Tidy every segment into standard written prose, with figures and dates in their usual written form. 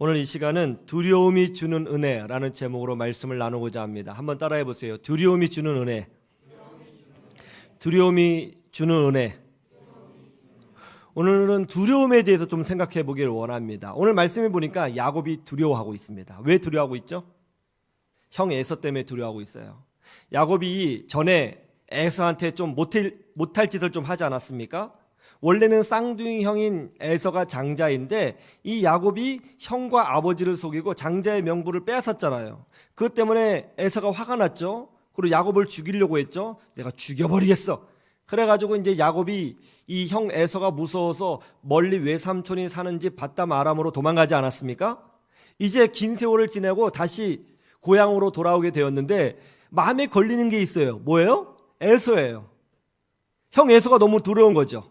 오늘 이 시간은 두려움이 주는 은혜라는 제목으로 말씀을 나누고자 합니다. 한번 따라해 보세요. 두려움이 주는 은혜. 두려움이 주는 은혜. 오늘은 두려움에 대해서 좀 생각해 보기를 원합니다. 오늘 말씀해 보니까 야곱이 두려워하고 있습니다. 왜 두려워하고 있죠? 형 에서 때문에 두려워하고 있어요. 야곱이 전에 에서한테 좀 못할 짓을 좀 하지 않았습니까? 원래는 쌍둥이 형인 에서가 장자인데 이 야곱이 형과 아버지를 속이고 장자의 명분을 빼앗았잖아요. 그것 때문에 에서가 화가 났죠. 그리고 야곱을 죽이려고 했죠. 내가 죽여버리겠어. 그래가지고 이제 야곱이 이 형 에서가 무서워서 멀리 외삼촌이 사는 집 밧담 아람으로 도망가지 않았습니까? 이제 긴 세월을 지내고 다시 고향으로 돌아오게 되었는데 마음에 걸리는 게 있어요. 뭐예요? 에서예요. 형 에서가 너무 두려운 거죠.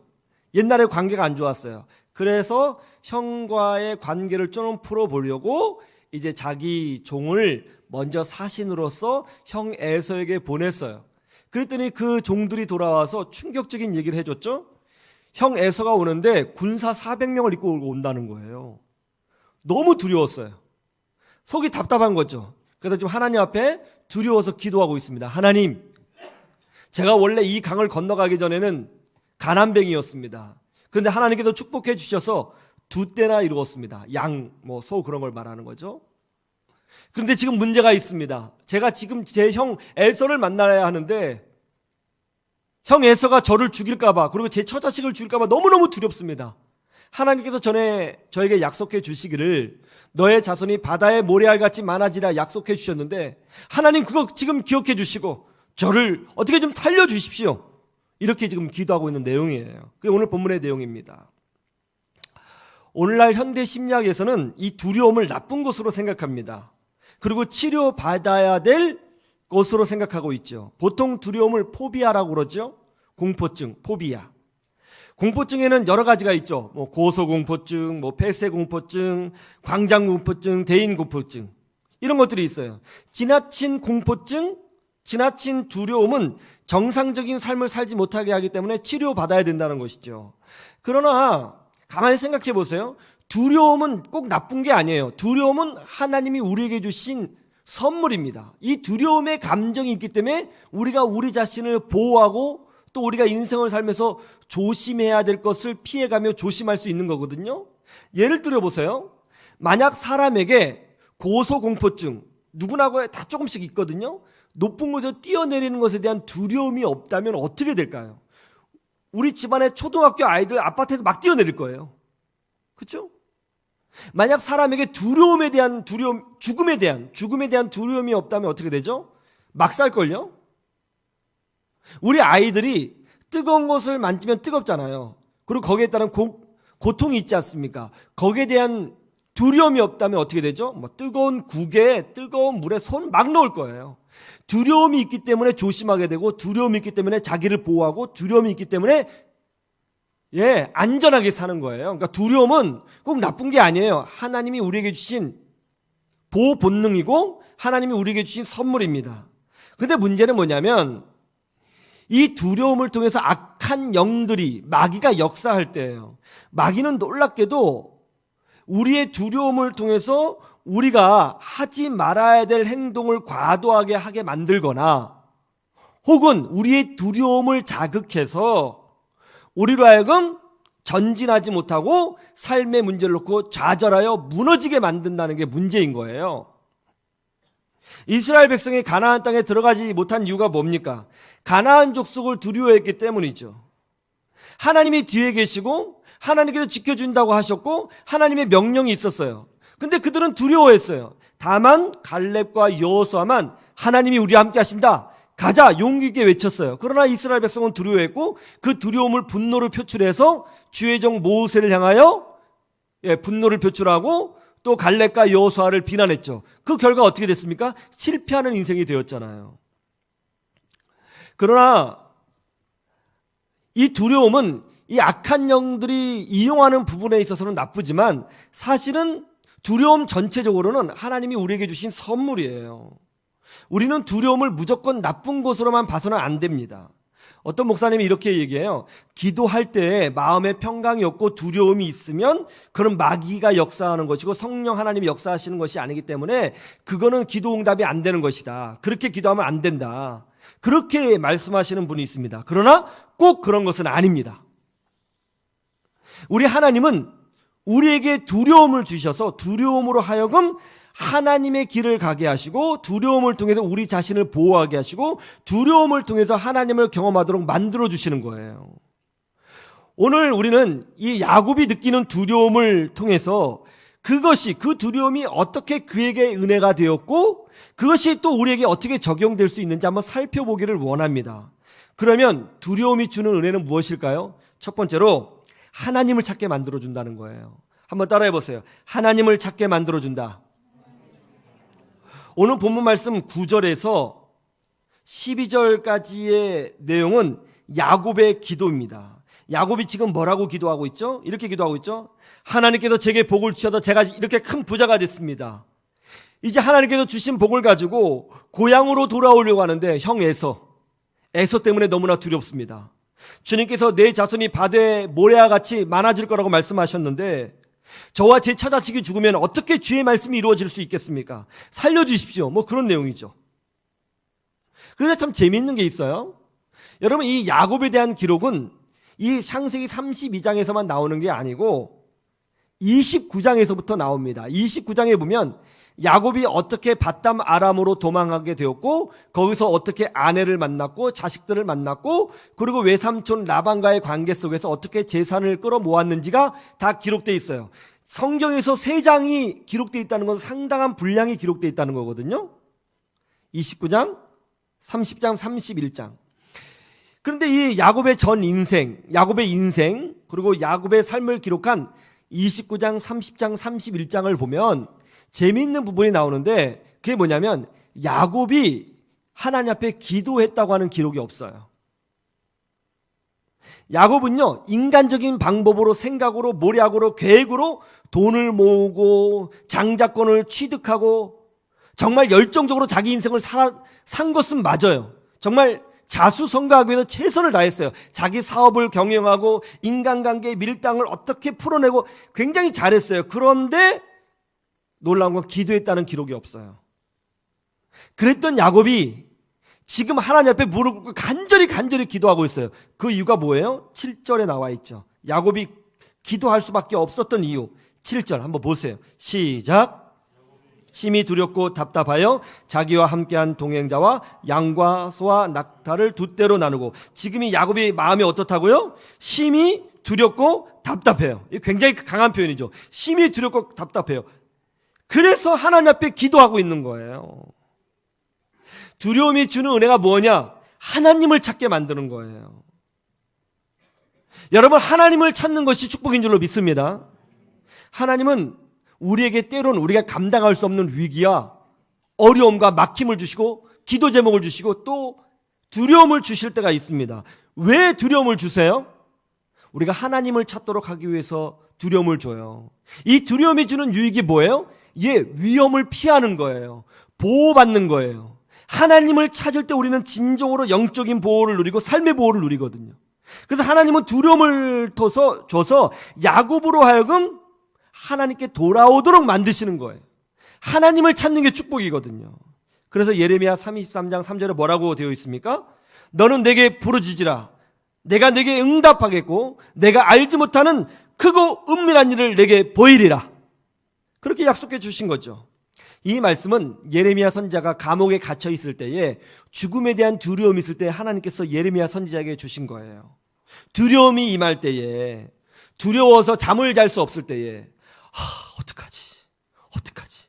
옛날에 관계가 안 좋았어요. 그래서 형과의 관계를 좀 풀어보려고 이제 자기 종을 먼저 사신으로서 형 에서에게 보냈어요. 그랬더니 그 종들이 돌아와서 충격적인 얘기를 해줬죠. 형 에서가 오는데 군사 400명을 이끌고 온다는 거예요. 너무 두려웠어요. 속이 답답한 거죠. 그래서 지금 하나님 앞에 두려워서 기도하고 있습니다. 하나님, 제가 원래 이 강을 건너가기 전에는 가난뱅이였습니다. 그런데 하나님께서 축복해 주셔서 2떼나 이루었습니다. 양, 소 그런 걸 말하는 거죠. 그런데 지금 문제가 있습니다. 제가 지금 제 형 에서를 만나야 하는데 형 에서가 저를 죽일까봐 그리고 제 처자식을 죽일까봐 너무너무 두렵습니다. 하나님께서 전에 저에게 약속해 주시기를 너의 자손이 바다의 모래알같이 많아지라 약속해 주셨는데 하나님 그거 지금 기억해 주시고 저를 어떻게 좀 살려주십시오. 이렇게 지금 기도하고 있는 내용이에요. 그게 오늘 본문의 내용입니다. 오늘날 현대 심리학에서는 이 두려움을 나쁜 것으로 생각합니다. 그리고 치료받아야 될 것으로 생각하고 있죠. 보통 두려움을 포비아라고 그러죠. 공포증, 포비아. 공포증에는 여러 가지가 있죠. 고소공포증, 폐쇄공포증, 광장공포증, 대인공포증 이런 것들이 있어요. 지나친 공포증, 지나친 두려움은 정상적인 삶을 살지 못하게 하기 때문에 치료받아야 된다는 것이죠. 그러나 가만히 생각해 보세요. 두려움은 꼭 나쁜 게 아니에요. 두려움은 하나님이 우리에게 주신 선물입니다. 이 두려움의 감정이 있기 때문에 우리가 우리 자신을 보호하고 또 우리가 인생을 살면서 조심해야 될 것을 피해가며 조심할 수 있는 거거든요. 예를 들어 보세요. 만약 사람에게 고소공포증, 누구나 다 조금씩 있거든요. 높은 곳에서 뛰어내리는 것에 대한 두려움이 없다면 어떻게 될까요? 우리 집안의 초등학교 아이들 아파트에서 막 뛰어내릴 거예요. 그렇죠? 만약 사람에게 죽음에 대한 두려움이 없다면 어떻게 되죠? 막 살걸요? 우리 아이들이 뜨거운 것을 만지면 뜨겁잖아요. 그리고 거기에 따른 고통이 있지 않습니까? 거기에 대한 두려움이 없다면 어떻게 되죠? 뜨거운 국에 뜨거운 물에 손 막 넣을 거예요. 두려움이 있기 때문에 조심하게 되고 두려움이 있기 때문에 자기를 보호하고 두려움이 있기 때문에 안전하게 사는 거예요. 그러니까 두려움은 꼭 나쁜 게 아니에요. 하나님이 우리에게 주신 보호 본능이고 하나님이 우리에게 주신 선물입니다. 근데 문제는 뭐냐면 이 두려움을 통해서 악한 영들이 마귀가 역사할 때예요. 마귀는 놀랍게도 우리의 두려움을 통해서 우리가 하지 말아야 될 행동을 과도하게 하게 만들거나 혹은 우리의 두려움을 자극해서 우리로 하여금 전진하지 못하고 삶의 문제를 놓고 좌절하여 무너지게 만든다는 게 문제인 거예요. 이스라엘 백성이 가나안 땅에 들어가지 못한 이유가 뭡니까? 가나안 족속을 두려워했기 때문이죠. 하나님이 뒤에 계시고 하나님께서 지켜준다고 하셨고 하나님의 명령이 있었어요. 근데 그들은 두려워했어요. 다만 갈렙과 여호수아만 하나님이 우리와 함께 하신다. 가자 용기 있게 외쳤어요. 그러나 이스라엘 백성은 두려워했고 그 두려움을 분노를 표출해서 주의 종 모세를 향하여 분노를 표출하고 또 갈렙과 여호수아를 비난했죠. 그 결과 어떻게 됐습니까? 실패하는 인생이 되었잖아요. 그러나 이 두려움은 이 악한 영들이 이용하는 부분에 있어서는 나쁘지만 사실은 두려움 전체적으로는 하나님이 우리에게 주신 선물이에요. 우리는 두려움을 무조건 나쁜 것으로만 봐서는 안 됩니다. 어떤 목사님이 이렇게 얘기해요. 기도할 때 마음에 평강이 없고 두려움이 있으면 그런 마귀가 역사하는 것이고 성령 하나님이 역사하시는 것이 아니기 때문에 그거는 기도 응답이 안 되는 것이다. 그렇게 기도하면 안 된다. 그렇게 말씀하시는 분이 있습니다. 그러나 꼭 그런 것은 아닙니다. 우리 하나님은 우리에게 두려움을 주셔서 두려움으로 하여금 하나님의 길을 가게 하시고 두려움을 통해서 우리 자신을 보호하게 하시고 두려움을 통해서 하나님을 경험하도록 만들어 주시는 거예요. 오늘 우리는 이 야곱이 느끼는 두려움을 통해서 그것이 그 두려움이 어떻게 그에게 은혜가 되었고 그것이 또 우리에게 어떻게 적용될 수 있는지 한번 살펴보기를 원합니다. 그러면 두려움이 주는 은혜는 무엇일까요? 첫 번째로 하나님을 찾게 만들어 준다는 거예요. 한번 따라해 보세요. 하나님을 찾게 만들어 준다. 오늘 본문 말씀 9절에서 12절까지의 내용은 야곱의 기도입니다. 야곱이 지금 뭐라고 기도하고 있죠? 이렇게 기도하고 있죠? 하나님께서 제게 복을 주셔서 제가 이렇게 큰 부자가 됐습니다. 이제 하나님께서 주신 복을 가지고 고향으로 돌아오려고 하는데 형 에서 때문에 너무나 두렵습니다. 주님께서 내 자손이 바다의 모래와 같이 많아질 거라고 말씀하셨는데 저와 제 처자식이 죽으면 어떻게 주의 말씀이 이루어질 수 있겠습니까? 살려주십시오. 뭐 그런 내용이죠. 그런데 참 재미있는 게 있어요. 여러분 이 야곱에 대한 기록은 이 창세기 32장에서만 나오는 게 아니고 29장에서부터 나옵니다. 29장에 보면 야곱이 어떻게 밧담 아람으로 도망하게 되었고 거기서 어떻게 아내를 만났고 자식들을 만났고 그리고 외삼촌 라반과의 관계 속에서 어떻게 재산을 끌어모았는지가 다 기록되어 있어요. 성경에서 3장이 기록되어 있다는 건 상당한 분량이 기록되어 있다는 거거든요. 29장, 30장, 31장. 그런데 이 야곱의 야곱의 인생 그리고 야곱의 삶을 기록한 29장, 30장, 31장을 보면 재미있는 부분이 나오는데 그게 뭐냐면 야곱이 하나님 앞에 기도했다고 하는 기록이 없어요. 야곱은요 인간적인 방법으로 생각으로 모략으로 계획으로 돈을 모으고 장자권을 취득하고 정말 열정적으로 자기 인생을 산 것은 맞아요. 정말 자수성가하기 위해서 최선을 다했어요. 자기 사업을 경영하고 인간관계의 밀당을 어떻게 풀어내고 굉장히 잘했어요. 그런데 놀라운 건 기도했다는 기록이 없어요. 그랬던 야곱이 지금 하나님 앞에 무릎 꿇고 간절히 기도하고 있어요. 그 이유가 뭐예요? 7절에 나와 있죠. 야곱이 기도할 수밖에 없었던 이유. 7절 한번 보세요. 시작. 심히 두렵고 답답하여 자기와 함께한 동행자와 양과 소와 낙타를 두 떼로 나누고 지금이 야곱이 마음이 어떻다고요? 심히 두렵고 답답해요. 이게 굉장히 강한 표현이죠. 심히 두렵고 답답해요. 그래서 하나님 앞에 기도하고 있는 거예요. 두려움이 주는 은혜가 뭐냐? 하나님을 찾게 만드는 거예요. 여러분 하나님을 찾는 것이 축복인 줄로 믿습니다. 하나님은 우리에게 때로는 우리가 감당할 수 없는 위기와 어려움과 막힘을 주시고 기도 제목을 주시고 또 두려움을 주실 때가 있습니다. 왜 두려움을 주세요? 우리가 하나님을 찾도록 하기 위해서 두려움을 줘요. 이 두려움이 주는 유익이 뭐예요? 위험을 피하는 거예요. 보호받는 거예요. 하나님을 찾을 때 우리는 진정으로 영적인 보호를 누리고 삶의 보호를 누리거든요. 그래서 하나님은 두려움을 줘서 야곱으로 하여금 하나님께 돌아오도록 만드시는 거예요. 하나님을 찾는 게 축복이거든요. 그래서 예레미야 33장 3절에 뭐라고 되어 있습니까? 너는 내게 부르짖으라. 내가 내게 응답하겠고 내가 알지 못하는 크고 은밀한 일을 내게 보이리라. 그렇게 약속해 주신 거죠. 이 말씀은 예레미야 선지자가 감옥에 갇혀 있을 때에 죽음에 대한 두려움이 있을 때 하나님께서 예레미야 선지자에게 주신 거예요. 두려움이 임할 때에 두려워서 잠을 잘 수 없을 때에 어떡하지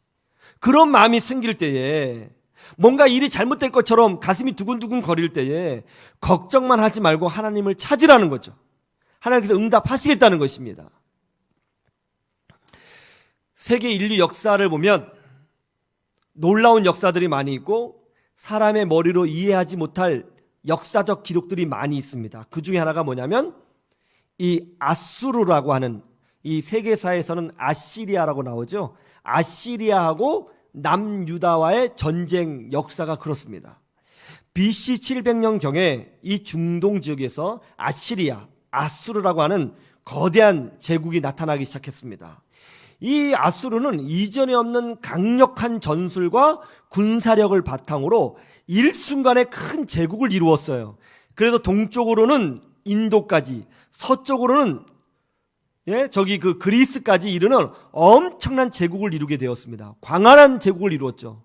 그런 마음이 생길 때에 뭔가 일이 잘못될 것처럼 가슴이 두근두근 거릴 때에 걱정만 하지 말고 하나님을 찾으라는 거죠. 하나님께서 응답하시겠다는 것입니다. 세계 인류 역사를 보면 놀라운 역사들이 많이 있고 사람의 머리로 이해하지 못할 역사적 기록들이 많이 있습니다. 그 중에 하나가 뭐냐면 이 아수르라고 하는 이 세계사에서는 아시리아라고 나오죠. 아시리아하고 남유다와의 전쟁 역사가 그렇습니다. BC 700년경에 이 중동 지역에서 아시리아, 아수르라고 하는 거대한 제국이 나타나기 시작했습니다. 이 아수르는 이전에 없는 강력한 전술과 군사력을 바탕으로 일순간에 큰 제국을 이루었어요. 그래서 동쪽으로는 인도까지, 서쪽으로는 그 그리스까지 이르는 엄청난 제국을 이루게 되었습니다. 광활한 제국을 이루었죠.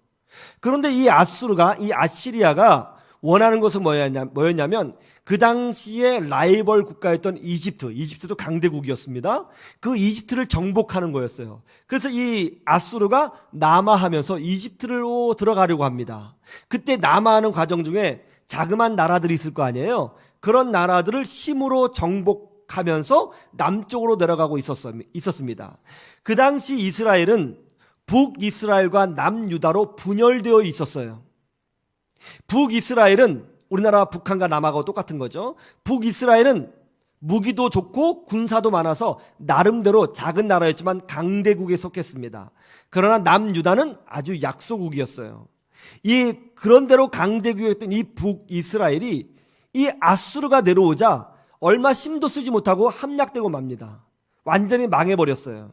그런데 이 아시리아가 원하는 것은 뭐였냐면 그 당시에 라이벌 국가였던 이집트도 강대국이었습니다. 그 이집트를 정복하는 거였어요. 그래서 이 아수르가 남하하면서 이집트로 들어가려고 합니다. 그때 남하하는 과정 중에 자그마한 나라들이 있을 거 아니에요. 그런 나라들을 힘으로 정복하면서 남쪽으로 내려가고 있었습니다. 그 당시 이스라엘은 북이스라엘과 남유다로 분열되어 있었어요. 북이스라엘은 우리나라 북한과 남하고 똑같은 거죠. 북이스라엘은 무기도 좋고 군사도 많아서 나름대로 작은 나라였지만 강대국에 속했습니다. 그러나 남유다는 아주 약소국이었어요. 그런대로 강대국이었던 이 북이스라엘이 이 아수르가 내려오자 얼마 힘도 쓰지 못하고 함락되고 맙니다. 완전히 망해버렸어요.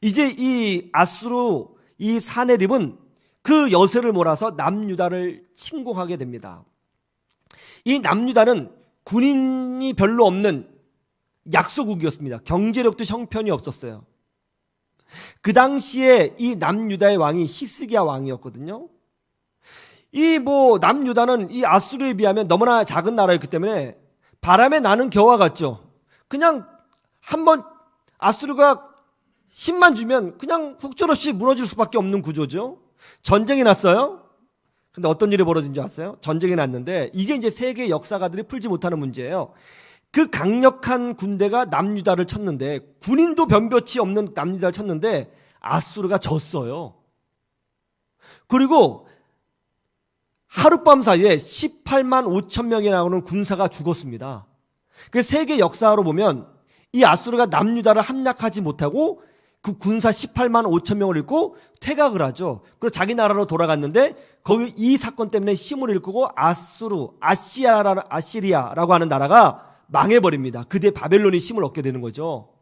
이제 이 아수르, 이 사네립은 그 여세를 몰아서 남유다를 침공하게 됩니다. 이 남유다는 군인이 별로 없는 약소국이었습니다. 경제력도 형편이 없었어요. 그 당시에 이 남유다의 왕이 히스기야 왕이었거든요. 남유다는 이 아수르에 비하면 너무나 작은 나라였기 때문에 바람에 나는 겨와 같죠. 그냥 한번 아수르가 힘만 주면 그냥 속절없이 무너질 수밖에 없는 구조죠. 전쟁이 났어요. 근데 어떤 일이 벌어진 줄 아세요? 전쟁이 났는데 이게 이제 세계 역사가들이 풀지 못하는 문제예요. 그 강력한 군대가 남유다를 쳤는데 군인도 변변치 없는 남유다를 쳤는데 아수르가 졌어요. 그리고 하룻밤 사이에 18만 5천 명이 나오는 군사가 죽었습니다. 그 세계 역사로 보면 이 아수르가 남유다를 함락하지 못하고 그 군사 18만 5천 명을 잃고 퇴각을 하죠. 그래서 자기 나라로 돌아갔는데 거기 이 사건 때문에 힘을 잃고 아시리아라고 하는 나라가 망해버립니다. 그때 바벨론이 힘을 얻게 되는 거죠.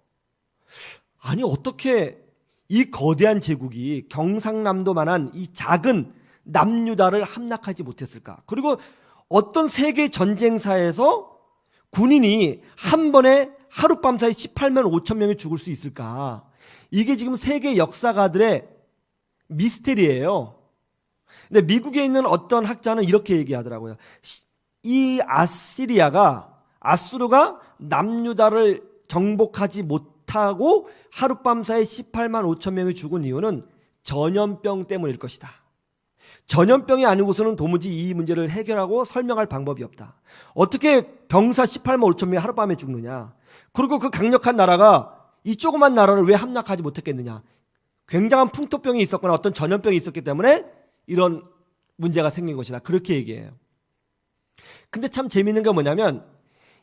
아니 어떻게 이 거대한 제국이 경상남도만한 이 작은 남유다를 함락하지 못했을까? 그리고 어떤 세계 전쟁사에서 군인이 한 번에 하룻밤 사이 18만 5천 명이 죽을 수 있을까? 이게 지금 세계 역사가들의 미스테리예요. 근데 미국에 있는 어떤 학자는 이렇게 얘기하더라고요. 이 아수르가 남유다를 정복하지 못하고 하룻밤 사이 18만 5천 명이 죽은 이유는 전염병 때문일 것이다. 전염병이 아니고서는 도무지 이 문제를 해결하고 설명할 방법이 없다. 어떻게 병사 18만 5천 명이 하룻밤에 죽느냐? 그리고 그 강력한 나라가 이 조그만 나라를 왜 함락하지 못했겠느냐? 굉장한 풍토병이 있었거나 어떤 전염병이 있었기 때문에 이런 문제가 생긴 것이다. 그렇게 얘기해요. 근데 참 재미있는 게 뭐냐면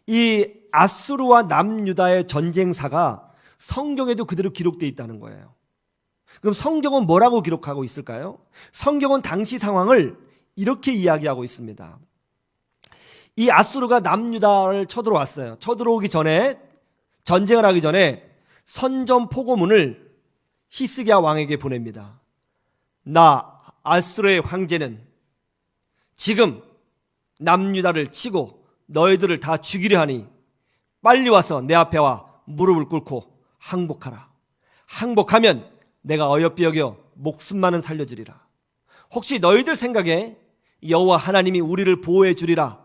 이 아수르와 남유다의 전쟁사가 성경에도 그대로 기록되어 있다는 거예요. 그럼 성경은 뭐라고 기록하고 있을까요? 성경은 당시 상황을 이렇게 이야기하고 있습니다. 이 아수르가 남유다를 쳐들어왔어요. 쳐들어오기 전에, 전쟁을 하기 전에 선전 포고문을 히스기야 왕에게 보냅니다. 나 아수르의 황제는 지금 남유다를 치고 너희들을 다 죽이려 하니 빨리 와서 내 앞에 와 무릎을 꿇고 항복하라. 항복하면 내가 어여삐 여겨 목숨만은 살려주리라. 혹시 너희들 생각에 여호와 하나님이 우리를 보호해 주리라.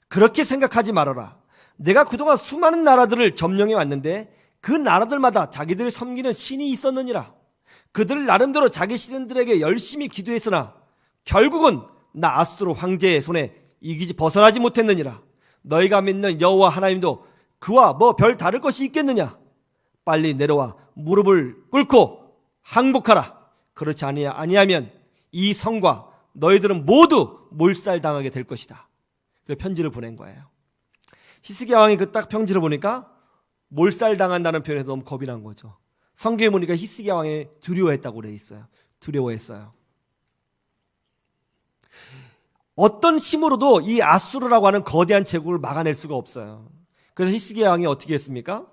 그렇게 생각하지 말아라. 내가 그동안 수많은 나라들을 점령해 왔는데 그 나라들마다 자기들을 섬기는 신이 있었느니라. 그들 나름대로 자기 신들에게 열심히 기도했으나 결국은 나 아수르 황제의 손에 벗어나지 못했느니라. 너희가 믿는 여호와 하나님도 그와 뭐 별 다를 것이 있겠느냐. 빨리 내려와 무릎을 꿇고 항복하라. 그렇지 아니하면 이 성과 너희들은 모두 몰살당하게 될 것이다. 그래서 편지를 보낸 거예요. 히스기야 왕이 그 딱 편지를 보니까 몰살당한다는 표현에 너무 겁이 난 거죠. 성경에 보니까 히스기야 왕이 두려워했다고 그래 있어요. 두려워했어요. 어떤 힘으로도 이 아수르라고 하는 거대한 제국을 막아낼 수가 없어요. 그래서 히스기야 왕이 어떻게 했습니까?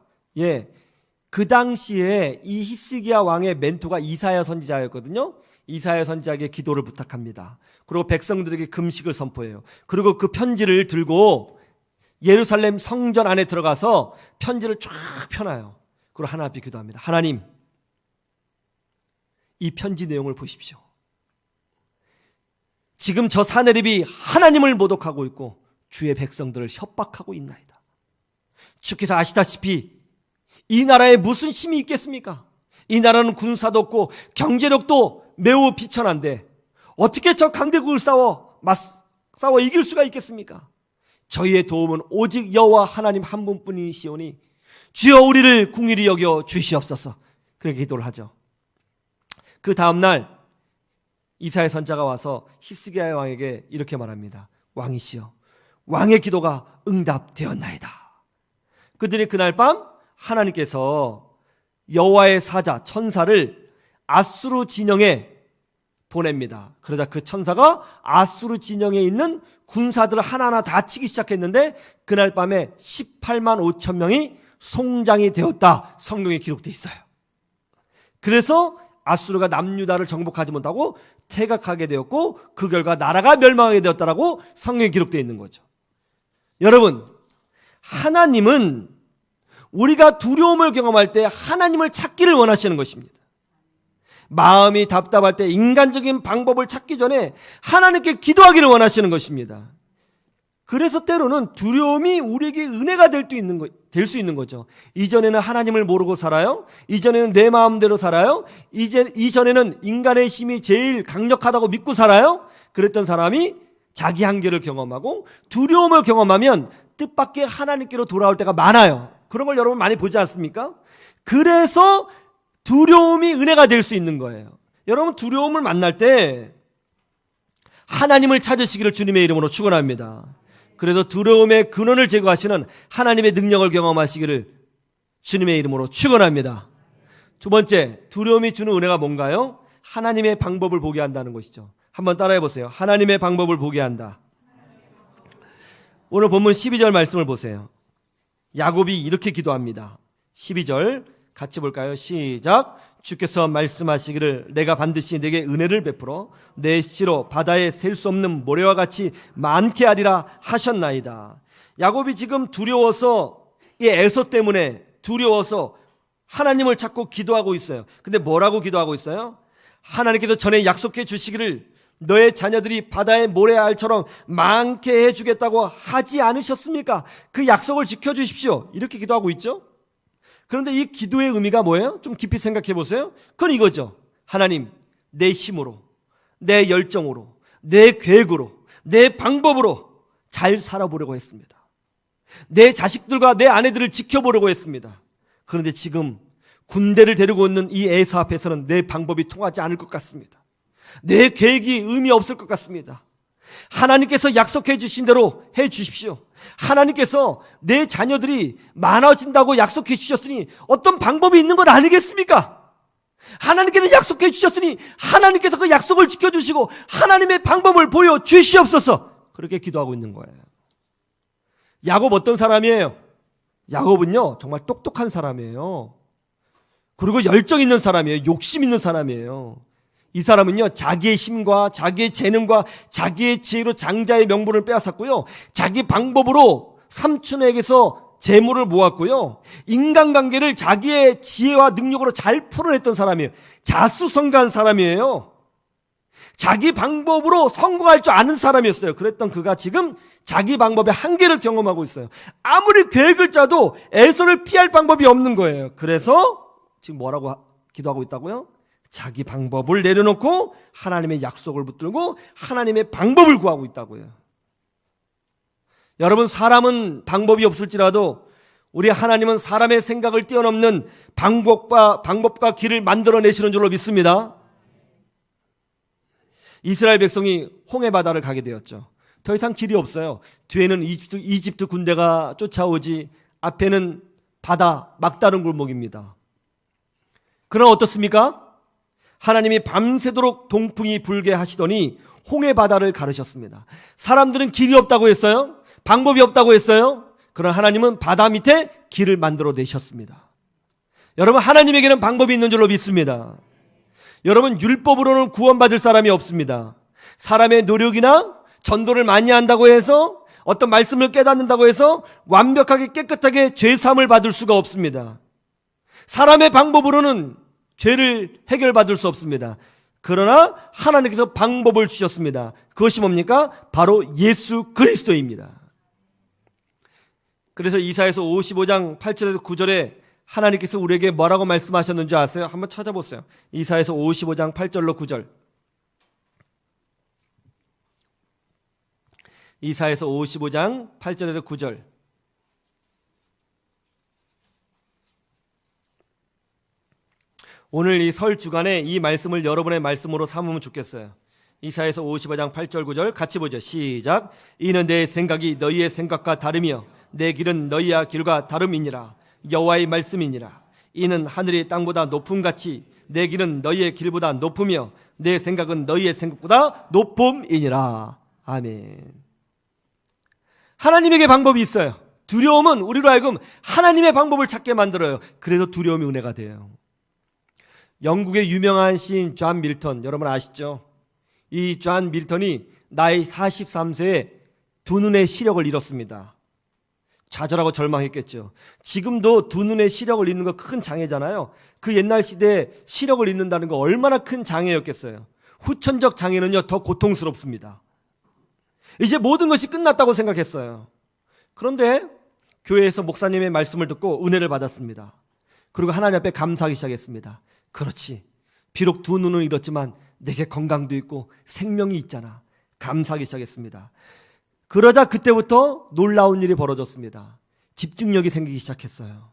그 당시에 이 히스기야 왕의 멘토가 이사야 선지자였거든요. 이사야 선지자에게 기도를 부탁합니다. 그리고 백성들에게 금식을 선포해요. 그리고 그 편지를 들고 예루살렘 성전 안에 들어가서 편지를 쫙 펴놔요. 그리고 하나님 앞에 기도합니다. 하나님, 이 편지 내용을 보십시오. 지금 저 사내립이 하나님을 모독하고 있고 주의 백성들을 협박하고 있나이다. 주께서 아시다시피 이 나라에 무슨 힘이 있겠습니까? 이 나라는 군사도 없고 경제력도 매우 비천한데 어떻게 저 강대국을 싸워 이길 수가 있겠습니까? 저희의 도움은 오직 여호와 하나님 한 분뿐이시오니 주여 우리를 긍휼히 여겨 주시옵소서. 그렇게 기도를 하죠. 그 다음날 이사야 선지자가 와서 히스기야 왕에게 이렇게 말합니다. 왕이시여, 왕의 기도가 응답되었나이다. 그들이 그날 밤 하나님께서 여호와의 사자 천사를 아수르 진영에 보냅니다. 그러자 그 천사가 아수르 진영에 있는 군사들을 하나하나 다 치기 시작했는데 그날 밤에 18만 5천 명이 송장이 되었다. 성경에 기록되어 있어요. 그래서 아수르가 남유다를 정복하지 못하고 퇴각하게 되었고 그 결과 나라가 멸망하게 되었다라고 성경에 기록되어 있는 거죠. 여러분, 하나님은 우리가 두려움을 경험할 때 하나님을 찾기를 원하시는 것입니다. 마음이 답답할 때 인간적인 방법을 찾기 전에 하나님께 기도하기를 원하시는 것입니다. 그래서 때로는 두려움이 우리에게 은혜가 될 수 있는 거죠. 이전에는 하나님을 모르고 살아요. 이전에는 내 마음대로 살아요. 이전에는 인간의 힘이 제일 강력하다고 믿고 살아요. 그랬던 사람이 자기 한계를 경험하고 두려움을 경험하면 뜻밖의 하나님께로 돌아올 때가 많아요. 그런 걸 여러분 많이 보지 않습니까? 그래서 두려움이 은혜가 될 수 있는 거예요. 여러분, 두려움을 만날 때 하나님을 찾으시기를 주님의 이름으로 축원합니다. 그래도 두려움의 근원을 제거하시는 하나님의 능력을 경험하시기를 주님의 이름으로 축원합니다. 두 번째, 두려움이 주는 은혜가 뭔가요? 하나님의 방법을 보게 한다는 것이죠. 한번 따라해 보세요. 하나님의 방법을 보게 한다. 오늘 본문 12절 말씀을 보세요. 야곱이 이렇게 기도합니다. 12절 같이 볼까요? 시작. 주께서 말씀하시기를 내가 반드시 내게 은혜를 베풀어 내 씨로 바다에 셀 수 없는 모래와 같이 많게 하리라 하셨나이다. 야곱이 지금 두려워서 이 에서 때문에 두려워서 하나님을 찾고 기도하고 있어요. 근데 뭐라고 기도하고 있어요? 하나님께서 전에 약속해 주시기를 너의 자녀들이 바다의 모래알처럼 많게 해주겠다고 하지 않으셨습니까? 그 약속을 지켜주십시오. 이렇게 기도하고 있죠. 그런데 이 기도의 의미가 뭐예요? 좀 깊이 생각해 보세요. 그건 이거죠. 하나님, 내 힘으로, 내 열정으로, 내 계획으로, 내 방법으로 잘 살아보려고 했습니다. 내 자식들과 내 아내들을 지켜보려고 했습니다. 그런데 지금 군대를 데리고 있는 이 에서 앞에서는 내 방법이 통하지 않을 것 같습니다. 내 계획이 의미 없을 것 같습니다. 하나님께서 약속해 주신 대로 해 주십시오. 하나님께서 내 자녀들이 많아진다고 약속해 주셨으니 어떤 방법이 있는 것 아니겠습니까? 하나님께서 약속해 주셨으니 하나님께서 그 약속을 지켜주시고 하나님의 방법을 보여주시옵소서. 그렇게 기도하고 있는 거예요. 야곱 어떤 사람이에요? 야곱은요 정말 똑똑한 사람이에요. 그리고 열정 있는 사람이에요. 욕심 있는 사람이에요. 이 사람은요 자기의 힘과 자기의 재능과 자기의 지혜로 장자의 명분을 빼앗았고요, 자기 방법으로 삼촌에게서 재물을 모았고요, 인간관계를 자기의 지혜와 능력으로 잘 풀어냈던 사람이에요. 자수성가한 사람이에요. 자기 방법으로 성공할 줄 아는 사람이었어요. 그랬던 그가 지금 자기 방법의 한계를 경험하고 있어요. 아무리 계획을 짜도 에서를 피할 방법이 없는 거예요. 그래서 지금 뭐라고 기도하고 있다고요? 자기 방법을 내려놓고 하나님의 약속을 붙들고 하나님의 방법을 구하고 있다고요. 여러분, 사람은 방법이 없을지라도 우리 하나님은 사람의 생각을 뛰어넘는 방법과 길을 만들어내시는 줄로 믿습니다. 이스라엘 백성이 홍해 바다를 가게 되었죠. 더 이상 길이 없어요. 뒤에는 이집트 군대가 쫓아오지 앞에는 바다 막다른 골목입니다. 그러나 어떻습니까? 하나님이 밤새도록 동풍이 불게 하시더니 홍해 바다를 가르셨습니다. 사람들은 길이 없다고 했어요. 방법이 없다고 했어요. 그러나 하나님은 바다 밑에 길을 만들어 내셨습니다. 여러분, 하나님에게는 방법이 있는 줄로 믿습니다. 여러분, 율법으로는 구원받을 사람이 없습니다. 사람의 노력이나 전도를 많이 한다고 해서, 어떤 말씀을 깨닫는다고 해서 완벽하게 깨끗하게 죄사함을 받을 수가 없습니다. 사람의 방법으로는 죄를 해결받을 수 없습니다. 그러나 하나님께서 방법을 주셨습니다. 그것이 뭡니까? 바로 예수 그리스도입니다. 그래서 이사야서 55장 8절에서 9절에 하나님께서 우리에게 뭐라고 말씀하셨는지 아세요? 한번 찾아보세요. 이사야서 55장 8절로 9절. 이사야서 55장 8절에서 9절. 오늘 이 설 주간에 이 말씀을 여러분의 말씀으로 삼으면 좋겠어요. 이사야서 55장 8절 9절 같이 보죠. 시작. 이는 내 생각이 너희의 생각과 다르며 내 길은 너희의 길과 다름이니라. 여호와의 말씀이니라. 이는 하늘이 땅보다 높음같이 내 길은 너희의 길보다 높으며 내 생각은 너희의 생각보다 높음이니라. 아멘. 하나님에게 방법이 있어요. 두려움은 우리로 하여금 하나님의 방법을 찾게 만들어요. 그래서 두려움이 은혜가 돼요. 영국의 유명한 시인 존 밀턴, 여러분 아시죠? 이 존 밀턴이 나이 43세에 두 눈의 시력을 잃었습니다. 좌절하고 절망했겠죠. 지금도 두 눈의 시력을 잃는 거 큰 장애잖아요. 그 옛날 시대에 시력을 잃는다는 거 얼마나 큰 장애였겠어요. 후천적 장애는요 더 고통스럽습니다. 이제 모든 것이 끝났다고 생각했어요. 그런데 교회에서 목사님의 말씀을 듣고 은혜를 받았습니다. 그리고 하나님 앞에 감사하기 시작했습니다. 그렇지, 비록 두 눈을 잃었지만 내게 건강도 있고 생명이 있잖아. 감사하기 시작했습니다. 그러자 그때부터 놀라운 일이 벌어졌습니다. 집중력이 생기기 시작했어요.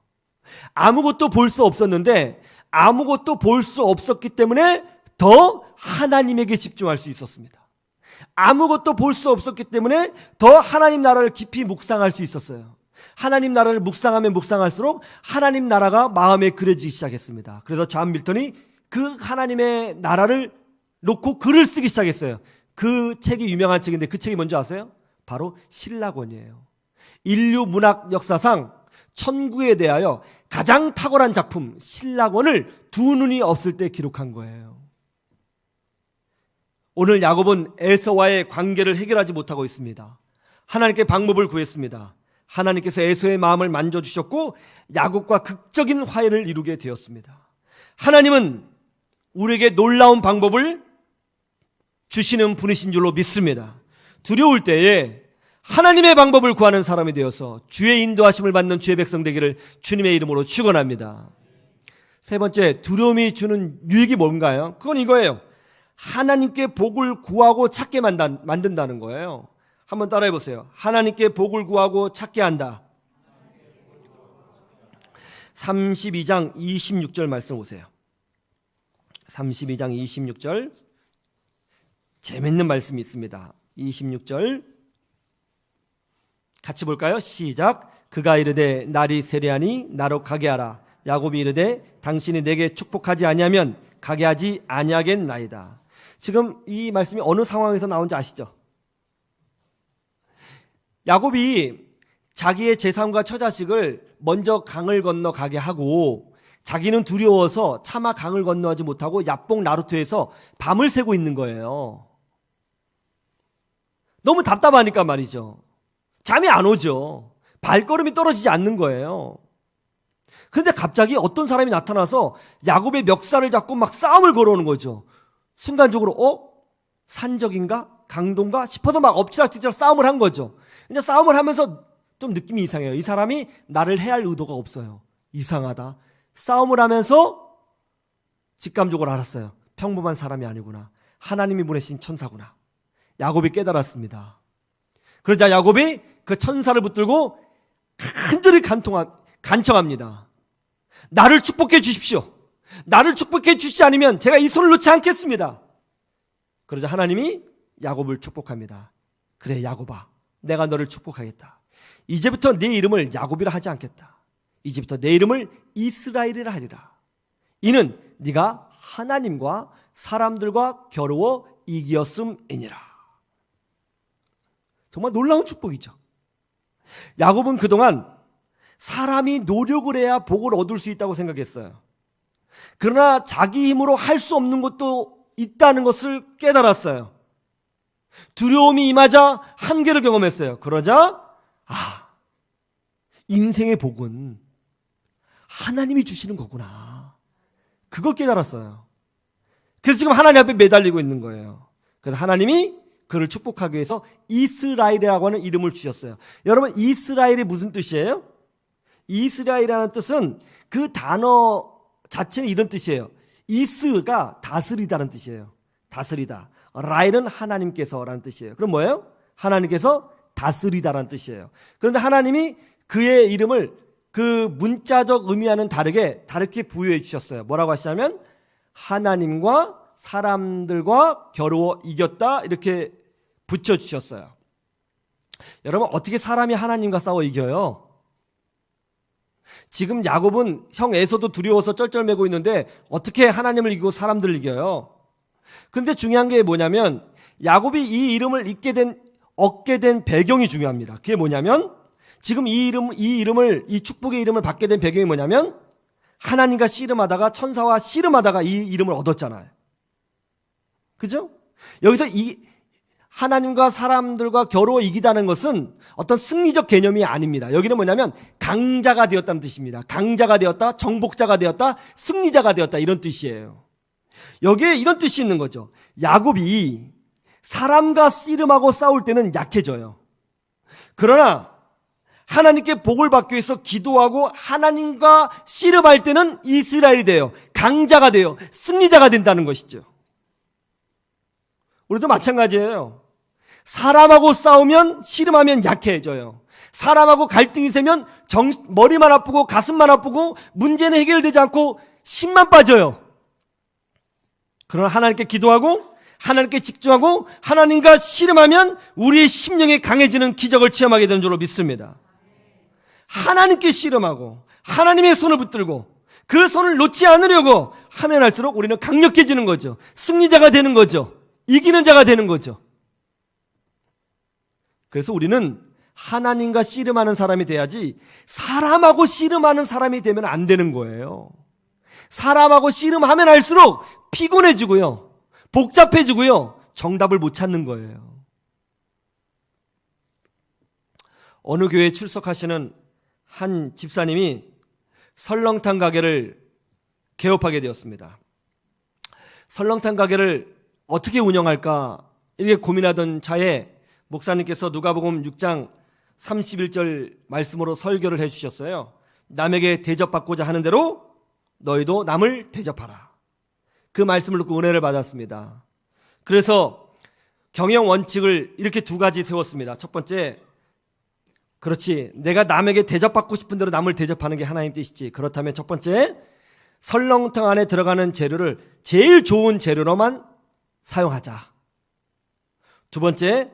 아무것도 볼 수 없었는데, 아무것도 볼 수 없었기 때문에 더 하나님에게 집중할 수 있었습니다. 아무것도 볼 수 없었기 때문에 더 하나님 나라를 깊이 묵상할 수 있었어요. 하나님 나라를 묵상하면 묵상할수록 하나님 나라가 마음에 그려지기 시작했습니다. 그래서 존 밀턴이 그 하나님의 나라를 놓고 글을 쓰기 시작했어요. 그 책이 유명한 책인데 그 책이 뭔지 아세요? 바로 신라권이에요. 인류 문학 역사상 천국에 대하여 가장 탁월한 작품 신라권을 두 눈이 없을 때 기록한 거예요. 오늘 야곱은 에서와의 관계를 해결하지 못하고 있습니다. 하나님께 방법을 구했습니다. 하나님께서 에서의 마음을 만져주셨고 야곱과 극적인 화해를 이루게 되었습니다. 하나님은 우리에게 놀라운 방법을 주시는 분이신 줄로 믿습니다. 두려울 때에 하나님의 방법을 구하는 사람이 되어서 주의 인도하심을 받는 주의 백성 되기를 주님의 이름으로 축원합니다. 세 번째, 두려움이 주는 유익이 뭔가요? 그건 이거예요. 하나님께 복을 구하고 찾게 만든다는 거예요. 한번 따라해 보세요. 하나님께 복을 구하고 찾게 한다. 32장 26절 말씀 보세요. 32장 26절 재밌는 말씀이 있습니다. 26절 같이 볼까요? 시작. 그가 이르되 날이 세려하니 나로 가게 하라. 야곱이 이르되 당신이 내게 축복하지 아니하면 가게 하지 아니하겠나이다. 지금 이 말씀이 어느 상황에서 나온지 아시죠? 야곱이 자기의 제3과 처자식을 먼저 강을 건너 가게 하고 자기는 두려워서 차마 강을 건너지 못하고 야복 나루트에서 밤을 새고 있는 거예요. 너무 답답하니까 말이죠. 잠이 안 오죠. 발걸음이 떨어지지 않는 거예요. 그런데 갑자기 어떤 사람이 나타나서 야곱의 멱살을 잡고 막 싸움을 걸어오는 거죠. 순간적으로 산적인가? 강도인가? 싶어서 막 엎치락뒤치락 싸움을 한 거죠. 근데 싸움을 하면서 좀 느낌이 이상해요. 이 사람이 나를 해할 의도가 없어요. 이상하다. 싸움을 하면서 직감적으로 알았어요. 평범한 사람이 아니구나. 하나님이 보내신 천사구나. 야곱이 깨달았습니다. 그러자 야곱이 그 천사를 붙들고 간절히 간청합니다. 나를 축복해 주십시오. 나를 축복해 주시지 않으면 제가 이 손을 놓지 않겠습니다. 그러자 하나님이 야곱을 축복합니다. 그래 야곱아, 내가 너를 축복하겠다. 이제부터 내 이름을 야곱이라 하지 않겠다. 이제부터 내 이름을 이스라엘이라 하리라. 이는 네가 하나님과 사람들과 겨루어 이겼음이니라. 정말 놀라운 축복이죠. 야곱은 그동안 사람이 노력을 해야 복을 얻을 수 있다고 생각했어요. 그러나 자기 힘으로 할 수 없는 것도 있다는 것을 깨달았어요. 두려움이 임하자 한계를 경험했어요. 그러자 인생의 복은 하나님이 주시는 거구나. 그걸 깨달았어요. 그래서 지금 하나님 앞에 매달리고 있는 거예요. 그래서 하나님이 그를 축복하기 위해서 이스라엘이라고 하는 이름을 주셨어요. 여러분, 이스라엘이 무슨 뜻이에요? 이스라엘이라는 뜻은 그 단어 자체는 이런 뜻이에요. 이스가 다스리다라는 뜻이에요. 다스리다. 라엘은 하나님께서라는 뜻이에요. 그럼 뭐예요? 하나님께서 다스리다라는 뜻이에요. 그런데 하나님이 그의 이름을 그 문자적 의미와는 다르게 부여해 주셨어요. 뭐라고 하시냐면 하나님과 사람들과 겨루어 이겼다, 이렇게 붙여주셨어요. 여러분, 어떻게 사람이 하나님과 싸워 이겨요? 지금 야곱은 형 에서도 두려워서 쩔쩔매고 있는데 어떻게 하나님을 이기고 사람들을 이겨요? 근데 중요한 게 뭐냐면 야곱이 이 이름을 얻게 된 배경이 중요합니다. 그게 뭐냐면 지금 이 축복의 이름을 받게 된 배경이 뭐냐면 하나님과 씨름하다가 천사와 씨름하다가 이 이름을 얻었잖아요. 그죠? 여기서 이 하나님과 사람들과 겨루어 이기다는 것은 어떤 승리적 개념이 아닙니다. 여기는 뭐냐면 강자가 되었다는 뜻입니다. 강자가 되었다, 정복자가 되었다, 승리자가 되었다, 이런 뜻이에요. 여기에 이런 뜻이 있는 거죠. 야곱이 사람과 씨름하고 싸울 때는 약해져요. 그러나 하나님께 복을 받기 위해서 기도하고 하나님과 씨름할 때는 이스라엘이 돼요. 강자가 돼요. 승리자가 된다는 것이죠. 우리도 마찬가지예요. 사람하고 싸우면 씨름하면 약해져요. 사람하고 갈등이 세면 머리만 아프고 가슴만 아프고 문제는 해결되지 않고 힘만 빠져요. 그러나 하나님께 기도하고 하나님께 집중하고 하나님과 씨름하면 우리의 심령이 강해지는 기적을 체험하게 되는 줄로 믿습니다. 하나님께 씨름하고 하나님의 손을 붙들고 그 손을 놓지 않으려고 하면 할수록 우리는 강력해지는 거죠. 승리자가 되는 거죠. 이기는 자가 되는 거죠. 그래서 우리는 하나님과 씨름하는 사람이 돼야지 사람하고 씨름하는 사람이 되면 안 되는 거예요. 사람하고 씨름하면 할수록 피곤해지고요, 복잡해지고요, 정답을 못 찾는 거예요. 어느 교회에 출석하시는 한 집사님이 설렁탕 가게를 개업하게 되었습니다. 설렁탕 가게를 어떻게 운영할까 이렇게 고민하던 차에 목사님께서 누가복음 6장 31절 말씀으로 설교를 해주셨어요. 남에게 대접받고자 하는 대로 너희도 남을 대접하라. 그 말씀을 듣고 은혜를 받았습니다. 그래서 경영 원칙을 이렇게 두 가지 세웠습니다. 첫 번째, 그렇지, 내가 남에게 대접받고 싶은 대로 남을 대접하는 게 하나님 뜻이지. 그렇다면 첫 번째, 설렁탕 안에 들어가는 재료를 제일 좋은 재료로만 사용하자. 두 번째,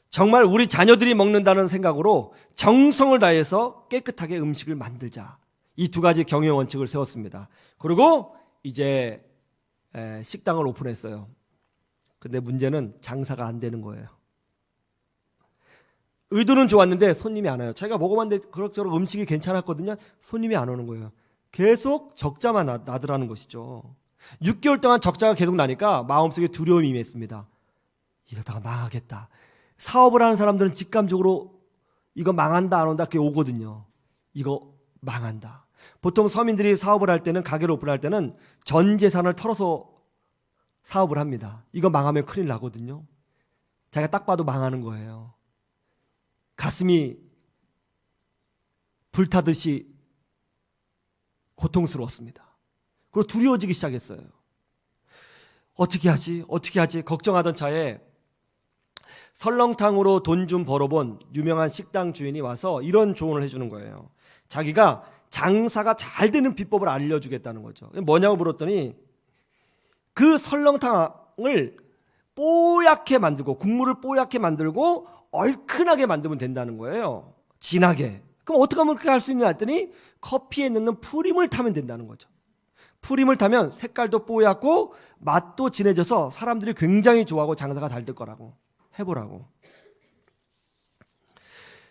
정말 우리 자녀들이 먹는다는 생각으로 정성을 다해서 깨끗하게 음식을 만들자. 이 두 가지 경영 원칙을 세웠습니다. 그리고 이제 식당을 오픈했어요. 근데 문제는 장사가 안 되는 거예요. 의도는 좋았는데 손님이 안 와요. 자기가 먹어봤는데 그럭저럭 음식이 괜찮았거든요. 손님이 안 오는 거예요. 계속 적자만 나더라는 것이죠. 6개월 동안 적자가 계속 나니까 마음속에 두려움이 임했습니다. 이러다가 망하겠다. 사업을 하는 사람들은 직감적으로 이거 망한다 안 온다 그게 오거든요. 이거 망한다. 보통 서민들이 사업을 할 때는, 가게를 오픈할 때는 전 재산을 털어서 사업을 합니다. 이거 망하면 큰일 나거든요. 자기가 딱 봐도 망하는 거예요. 가슴이 불타듯이 고통스러웠습니다. 그리고 두려워지기 시작했어요. 어떻게 하지? 걱정하던 차에 설렁탕으로 돈 좀 벌어본 유명한 식당 주인이 와서 이런 조언을 해주는 거예요. 자기가 장사가 잘 되는 비법을 알려주겠다는 거죠. 뭐냐고 물었더니 그 설렁탕을 뽀얗게 만들고, 국물을 뽀얗게 만들고 얼큰하게 만들면 된다는 거예요. 진하게. 그럼 어떻게 하면 그렇게 할 수 있냐 했더니 커피에 넣는 프림을 타면 된다는 거죠. 푸림을 타면 색깔도 뽀얗고 맛도 진해져서 사람들이 굉장히 좋아하고 장사가 잘 될 거라고. 해보라고.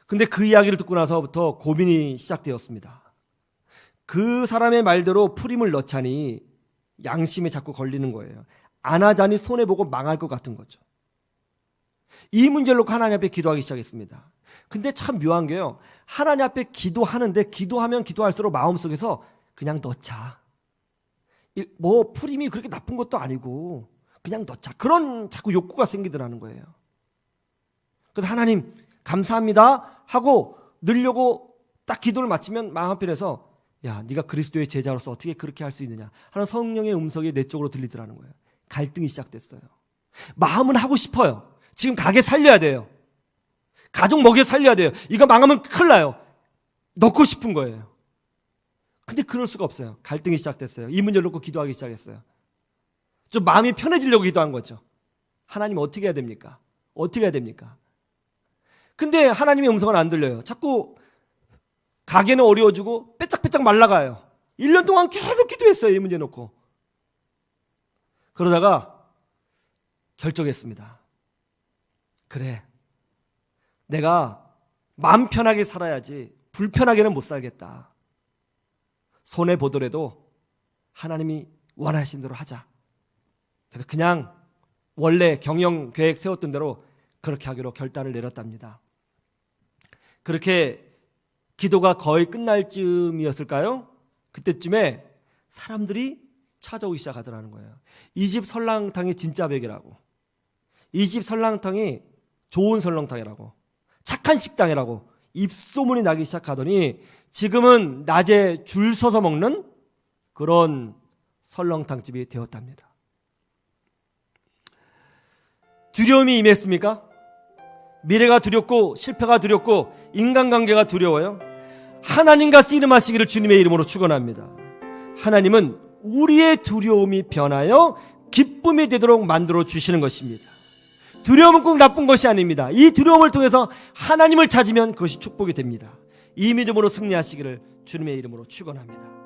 근데 그 이야기를 듣고 나서부터 고민이 시작되었습니다. 그 사람의 말대로 푸림을 넣자니 양심에 자꾸 걸리는 거예요. 안 하자니 손해보고 망할 것 같은 거죠. 이 문제를 놓고 하나님 앞에 기도하기 시작했습니다. 근데 참 묘한 게요. 하나님 앞에 기도하는데 기도하면 기도할수록 마음속에서 그냥 넣자. 뭐 푸림이 그렇게 나쁜 것도 아니고 그냥 넣자. 그런 자꾸 욕구가 생기더라는 거예요. 그래서 하나님 감사합니다 하고 넣으려고 딱 기도를 마치면 마음 한편에서 야, 네가 그리스도의 제자로서 어떻게 그렇게 할 수 있느냐 하는 성령의 음성이 내 쪽으로 들리더라는 거예요. 갈등이 시작됐어요. 마음은 하고 싶어요. 지금 가게 살려야 돼요. 가족 먹여 살려야 돼요. 이거 망하면 큰일 나요. 넣고 싶은 거예요. 근데 그럴 수가 없어요. 갈등이 시작됐어요. 이 문제를 놓고 기도하기 시작했어요. 좀 마음이 편해지려고 기도한 거죠. 하나님 어떻게 해야 됩니까? 어떻게 해야 됩니까? 근데 하나님의 음성은 안 들려요. 자꾸 가게는 어려워지고 빼짝빼짝 말라가요. 1년 동안 계속 기도했어요. 이 문제 놓고. 그러다가 결정했습니다. 그래, 내가 마음 편하게 살아야지 불편하게는 못 살겠다. 손해보더라도 하나님이 원하신 대로 하자. 그래서 그냥 원래 경영 계획 세웠던 대로 그렇게 하기로 결단을 내렸답니다. 그렇게 기도가 거의 끝날 쯤이었을까요? 그때쯤에 사람들이 찾아오기 시작하더라는 거예요. 이 집 설렁탕이 진짜 백이라고. 이 집 설렁탕이 좋은 설렁탕이라고. 착한 식당이라고. 입소문이 나기 시작하더니 지금은 낮에 줄 서서 먹는 그런 설렁탕집이 되었답니다. 두려움이 임했습니까? 미래가 두렵고 실패가 두렵고 인간관계가 두려워요. 하나님과 씨름하시기를 주님의 이름으로 축원합니다. 하나님은 우리의 두려움이 변하여 기쁨이 되도록 만들어 주시는 것입니다. 두려움은 꼭 나쁜 것이 아닙니다. 이 두려움을 통해서 하나님을 찾으면 그것이 축복이 됩니다. 이 믿음으로 승리하시기를 주님의 이름으로 축원합니다.